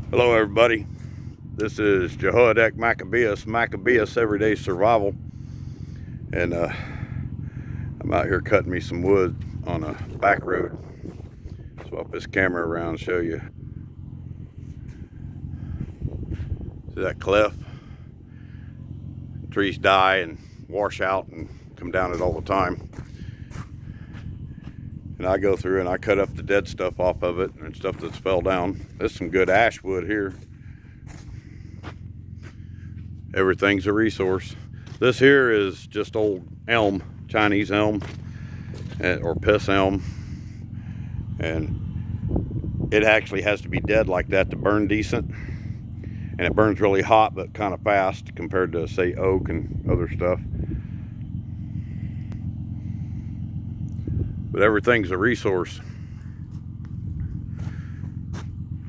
Hello everybody, this is Jehoiadak Maccabeus Everyday Survival, and I'm out here cutting me some wood on a back road. Swap this camera around and show you. See that cliff? Trees die and wash out and come down it all the time. And I go through and I cut up the dead stuff off of it and stuff that's fell down. There's some good ash wood here. Everything's a resource. This here is just old elm, Chinese elm, or piss elm. And it actually has to be dead like that to burn decent. And it burns really hot but kind of fast compared to, say, oak and other stuff. But everything's a resource.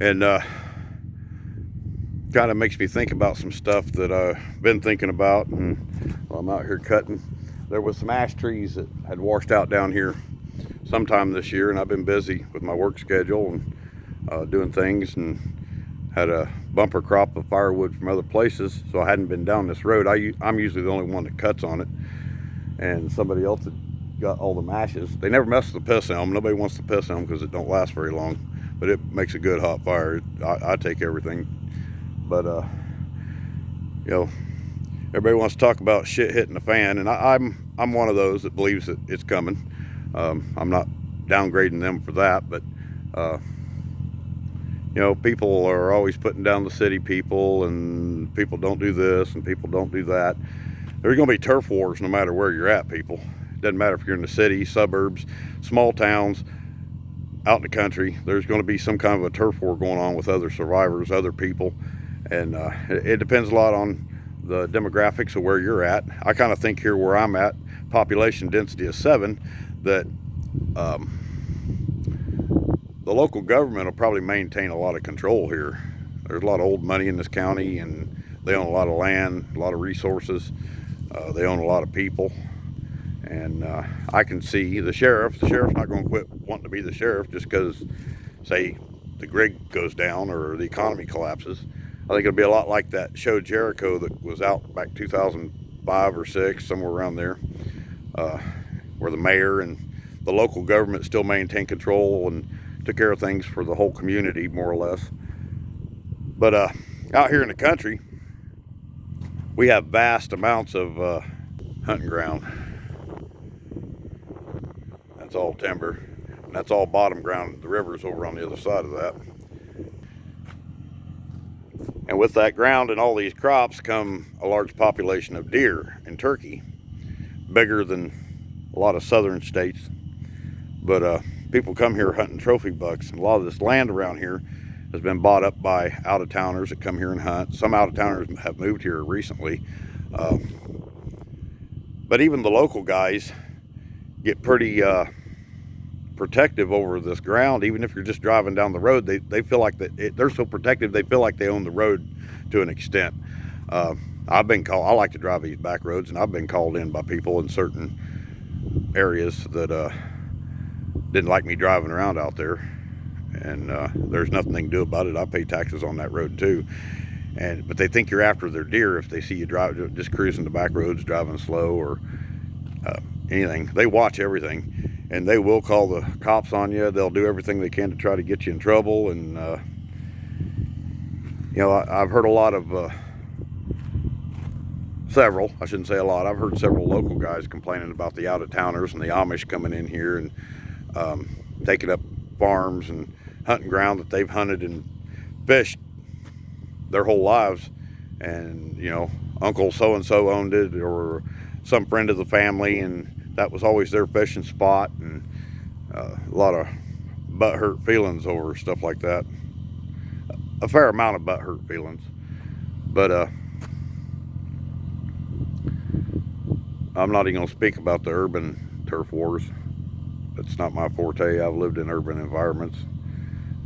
And kind of makes me think about some stuff that I've been thinking about. And while I'm out here cutting, there was some ash trees that had washed out down here sometime this year, and I've been busy with my work schedule and doing things, and had a bumper crop of firewood from other places, so I hadn't been down this road. I'm usually the only one that cuts on it, and somebody else had got all the mashes. They never mess with the piss elm. Nobody wants the piss elm because it don't last very long, but it makes a good hot fire. I take everything. But you know, everybody wants to talk about shit hitting the fan, and I'm one of those that believes that it's coming. I'm not downgrading them for that, but you know, people are always putting down the city people, and people don't do this and people don't do that. There's going to be turf wars no matter where you're at, people. It doesn't matter if you're in the city, suburbs, small towns, out in the country. There's going to be some kind of a turf war going on with other survivors, other people. And it depends a lot on the demographics of where you're at. I kind of think here where I'm at, population density is 7, that the local government will probably maintain a lot of control here. There's a lot of old money in this county, and they own a lot of land, a lot of resources. They own a lot of people. And I can see the sheriff's not going to quit wanting to be the sheriff just because, say, the grid goes down or the economy collapses. I think it'll be a lot like that show Jericho that was out back 2005 or 6, somewhere around there, where the mayor and the local government still maintained control and took care of things for the whole community, more or less. But out here in the country, we have vast amounts of hunting ground. That's all timber, and that's all bottom ground. The river's over on the other side of that. And with that ground and all these crops come a large population of deer and turkey, bigger than a lot of southern states. But people come here hunting trophy bucks, and a lot of this land around here has been bought up by out-of-towners that come here and hunt. Some out-of-towners have moved here recently. But even the local guys get pretty protective over this ground. Even if you're just driving down the road, they feel like they're so protective, they feel like they own the road to an extent. I've been called, I like to drive these back roads, and I've been called in by people in certain areas that didn't like me driving around out there, and there's nothing they can do about it. I pay taxes on that road too, but they think you're after their deer if they see you drive just cruising the back roads, driving slow, or anything. They watch everything, and they will call the cops on you. They'll do everything they can to try to get you in trouble. And you know, I've heard a lot of several, I shouldn't say a lot, I've heard several local guys complaining about the out-of-towners and the Amish coming in here and taking up farms and hunting ground that they've hunted and fished their whole lives. And you know, Uncle so-and-so owned it, or some friend of the family, and that was always their fishing spot. And a lot of butthurt feelings over stuff like that. A fair amount of butthurt feelings. But I'm not even going to speak about the urban turf wars. That's not my forte. I've lived in urban environments.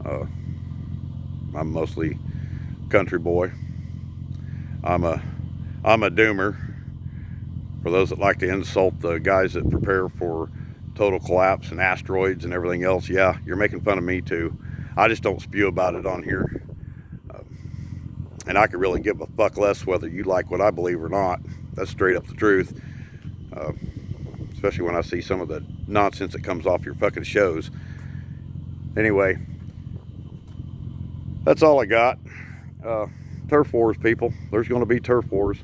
I'm mostly country boy. I'm a doomer. For those that like to insult the guys that prepare for total collapse and asteroids and everything else, yeah, you're making fun of me too. I just don't spew about it on here. And I could really give a fuck less whether you like what I believe or not. That's straight up the truth. Especially when I see some of the nonsense that comes off your fucking shows. Anyway, that's all I got. Turf wars, people. There's going to be turf wars.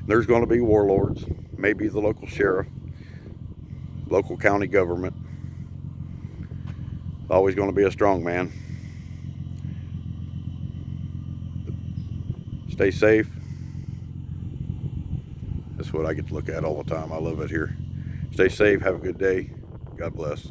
There's going to be warlords. Maybe the local sheriff, local county government. Always going to be a strong man. Stay safe. That's what I get to look at all the time. I love it here. Stay safe. Have a good day. God bless.